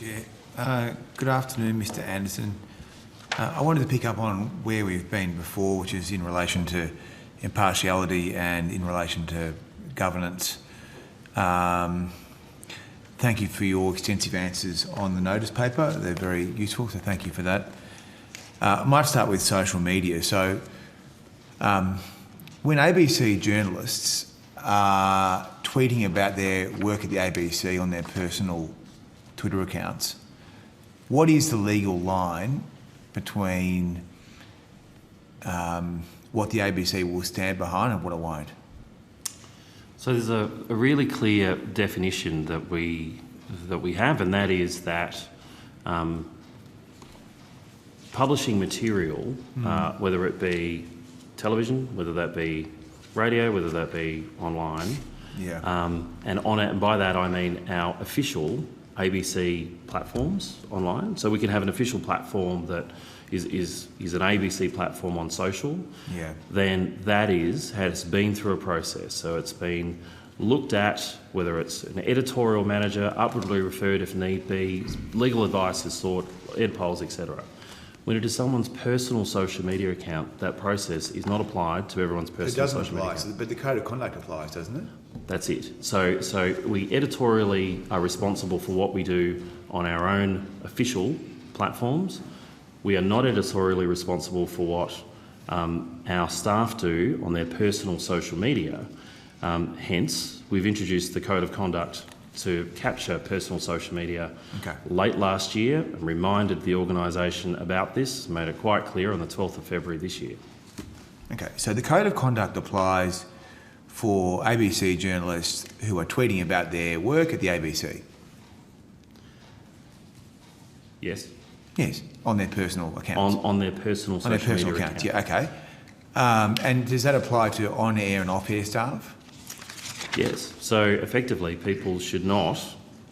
Chair. Good afternoon, Mr Anderson. I wanted to pick up on where we've been before, which is in relation to impartiality and in relation to governance. Thank you for your extensive answers on the notice paper. They're very useful, so thank you for that. I might start with social media. So when ABC journalists are tweeting about their work at the ABC on their personal Twitter accounts, what is the legal line between what the ABC will stand behind and what it won't? So there's a really clear definition that we have, and that is that publishing material, whether it be television, whether that be radio, whether that be online, and by that I mean our official ABC platforms online. So we can have an official platform that is an ABC platform on social. Then that has been through a process. So it's been looked at, whether it's an editorial manager, upwardly referred if need be, legal advice is sought, ed polls, etc. When it is someone's personal social media account, that process is not applied to everyone's personal social media account. But the code of conduct applies, doesn't it? That's it. So we editorially are responsible for what we do on our own official platforms. We are not editorially responsible for what our staff do on their personal social media. Hence, we've introduced the code of conduct to capture personal social media late last year and reminded the organisation about this, made it quite clear on the 12th of February this year. Okay, so the code of conduct applies for ABC journalists who are tweeting about their work at the ABC? Yes. Yes, on their personal accounts. On their personal social media accounts. Yeah, okay. And does that apply to on-air and off-air staff? Yes. So effectively, people should not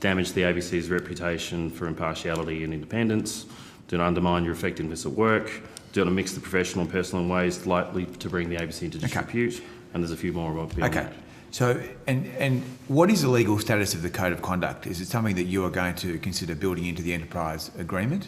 damage the ABC's reputation for impartiality and independence, do not undermine your effectiveness at work, do not mix the professional and personal in ways likely to bring the ABC into disrepute, and there's a few more beyond that. So, and what is the legal status of the code of conduct? Is it something that you are going to consider building into the enterprise agreement?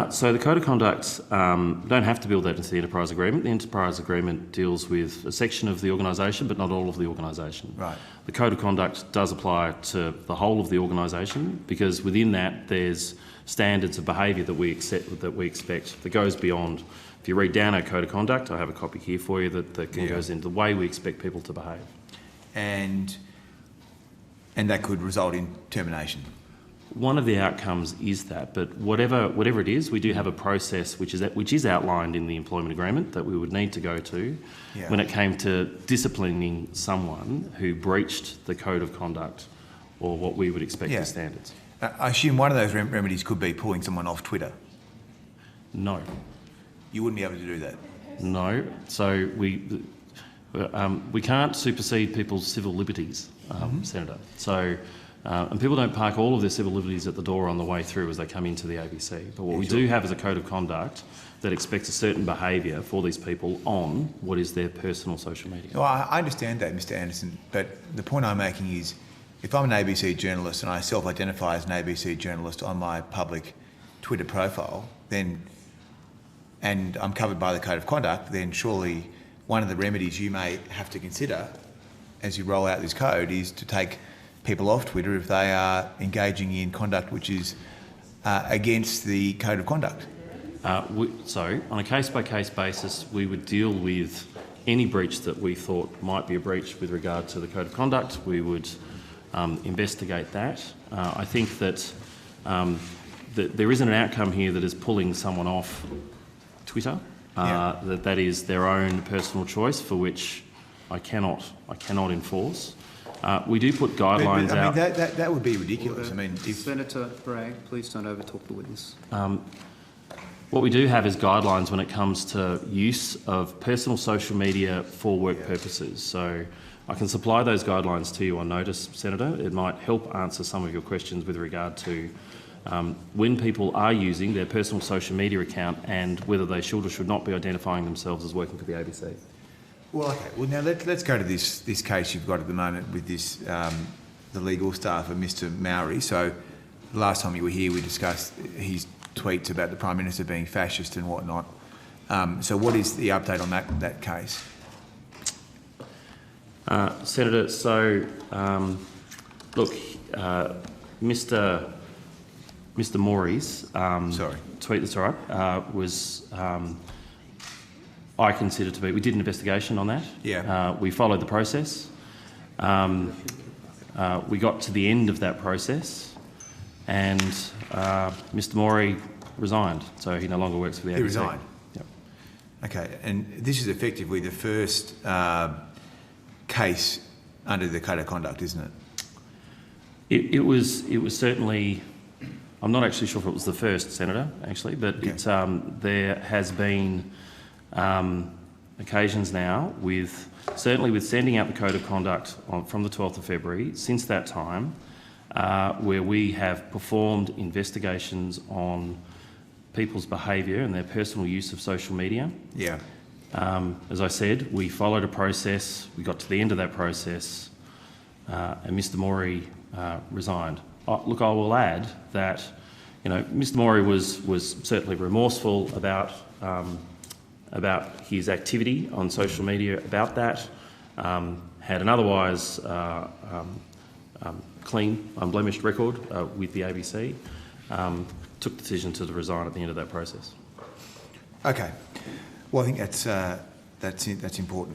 So the code of conduct, don't have to build that into the enterprise agreement. The enterprise agreement deals with a section of the organisation, but not all of the organisation. Right. The code of conduct does apply to the whole of the organisation, because within that there's standards of behaviour that we expect that goes beyond. If you read down our code of conduct, I have a copy here for you that goes into the way we expect people to behave. And that could result in termination. One of the outcomes is that, but whatever it is, we do have a process which is outlined in the employment agreement that we would need to go to when it came to disciplining someone who breached the code of conduct or what we would expect as standards. I assume one of those remedies could be pulling someone off Twitter. No. You wouldn't be able to do that? No. So we can't supersede people's civil liberties, Senator. So. And people don't park all of their civil liberties at the door on the way through as they come into the ABC. But what we do have is a code of conduct that expects a certain behaviour for these people on what is their personal social media. Well, I understand that, Mr Anderson, but the point I'm making is if I'm an ABC journalist and I self-identify as an ABC journalist on my public Twitter profile, and I'm covered by the code of conduct, then surely one of the remedies you may have to consider as you roll out this code is to take people off Twitter if they are engaging in conduct which is against the code of conduct. So, on a case-by-case basis, we would deal with any breach that we thought might be a breach with regard to the code of conduct. We would investigate that. I think that there isn't an outcome here that is pulling someone off Twitter. That is their own personal choice for which I cannot enforce. We do put guidelines out. That would be ridiculous. Senator Bragg, please don't overtalk the witness. What we do have is guidelines when it comes to use of personal social media for work purposes. So I can supply those guidelines to you on notice, Senator. It might help answer some of your questions with regard to when people are using their personal social media account and whether they should or should not be identifying themselves as working for the ABC. Well, okay. Well, now let's go to this case you've got at the moment with this the legal staff of Mr Maury. So last time you were here, we discussed his tweets about the Prime Minister being fascist and whatnot. So what is the update on that case? Senator, so look, Mr. Maury's tweet, that's all right, was I consider to be, we did an investigation on that. Yeah. We followed the process. We got to the end of that process and Mr. Maury resigned, so he no longer works for the ABC. He resigned? Yep. Okay, and this is effectively the first case under the Code of Conduct, isn't it? It was certainly, I'm not actually sure if it was the first, Senator, actually, but okay. There has been occasions now certainly with sending out the Code of Conduct from the 12th of February, since that time, where we have performed investigations on people's behaviour and their personal use of social media. Yeah. As I said, we followed a process, we got to the end of that process, and Mr. Maury resigned. Look, I will add that, Mr. Maury was certainly remorseful about his activity on social media about that, had an otherwise clean, unblemished record with the ABC, took the decision to resign at the end of that process. Okay. Well, I think that's important.